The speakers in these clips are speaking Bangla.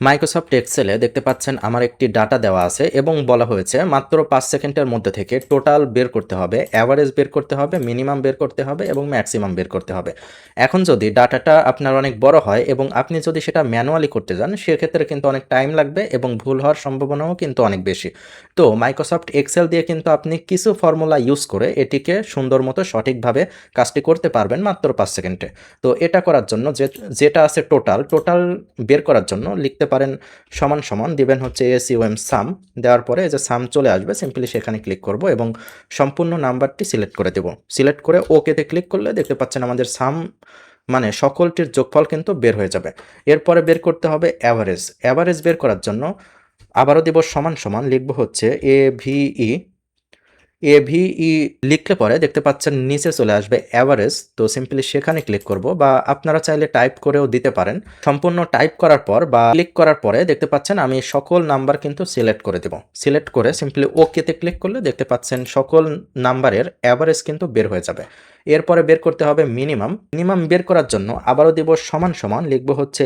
মাইক্রোসফট এক্সেলে দেখতে পাচ্ছেন আমার একটি ডাটা দেওয়া আছে এবং বলা হয়েছে মাত্র 5 সেকেন্ডের মধ্যে থেকে টোটাল বের করতে হবে, অ্যাভারেজ বের করতে হবে, মিনিমাম বের করতে হবে এবং ম্যাক্সিমাম বের করতে হবে। এখন যদি ডাটাটা আপনার অনেক বড় হয় এবং আপনি যদি সেটা ম্যানুয়ালি করতে যান সেক্ষেত্রে কিন্তু অনেক টাইম লাগবে এবং ভুল হওয়ার সম্ভাবনাও কিন্তু অনেক বেশি। তো মাইক্রোসফট এক্সেল দিয়ে কিন্তু আপনি কিছু ফর্মুলা ইউজ করে এটিকে সুন্দর মতো সঠিকভাবে কাজটি করতে পারবেন মাত্র 5 সেকেন্ডে। তো এটা করার জন্য যেটা আছে টোটাল বের করার জন্য লিখতে পারেন সমান সমান দিবেন হচ্ছে এসইউএম সাম, দেওয়ার পরে এই যে সাম চলে আসবে, সিম্পলি সেখানে ক্লিক করব এবং সম্পূর্ণ নাম্বারটি সিলেক্ট করে দেব। সিলেক্ট করে ওকেতে ক্লিক করলে দেখতে পাচ্ছেন আমাদের সাম মানে সকলটির যোগফল কিন্তু বের হয়ে যাবে। এরপরে বের করতে হবে অ্যাভারেজ বের করার জন্য আবারও দেব সমান সমান, লিখব হচ্ছে এভিই লিখলে পরে দেখতে পাচ্ছেন নিচে চলে আসবে অ্যাভারেজ। তো সিম্পলি সেখানে ক্লিক করব, বা আপনারা চাইলে টাইপ করেও দিতে পারেন। সম্পূর্ণ টাইপ করার পর বা ক্লিক করার পরে দেখতে পাচ্ছেন আমি সকল নাম্বার কিন্তু সিলেক্ট করে দেব। সিলেক্ট করে সিম্পলি ওকেতে ক্লিক করলে দেখতে পাচ্ছেন সকল নাম্বারের অ্যাভারেজ কিন্তু বের হয়ে যাবে। এরপরে বের করতে হবে মিনিমাম বের করার জন্য আবারও দেব সমান সমান, লিখব হচ্ছে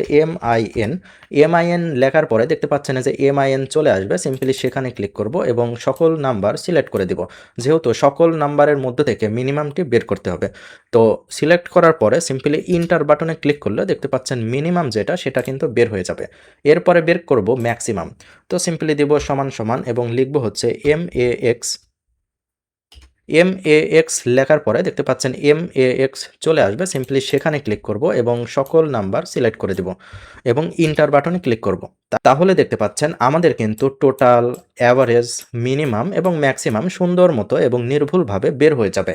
এমআইএন লেখার পরে দেখতে পাচ্ছেন যে এমআইএন চলে আসবে, সিম্পলি সেখানে ক্লিক করব এবং সকল নাম্বার সিলেক্ট করে দেব, যেহেতু সকল নাম্বারের মধ্যে থেকে মিনিমামটি বের করতে হবে। তো সিলেক্ট করার পরে সিম্পলি ইন্টার বাটনে ক্লিক করলে দেখতে পাচ্ছেন মিনিমাম যেটা সেটা কিন্তু বের হয়ে যাবে। এরপরে বের করব ম্যাক্সিমাম। তো সিম্পলি দেব সমান সমান এবং লিখব হচ্ছে এমএএক্স লেখার পরে দেখতে পাচ্ছেন এমএএক্স চলে আসবে, সিম্পলি সেখানে ক্লিক করব এবং সকল নাম্বার সিলেক্ট করে দেব এবং ইন্টার বাটনে ক্লিক করব। তাহলে দেখতে পাচ্ছেন আমাদের কিন্তু টোটাল, অ্যাভারেজ, মিনিমাম এবং ম্যাক্সিমাম সুন্দর মতো এবং নির্ভুলভাবে বের হয়ে যাবে।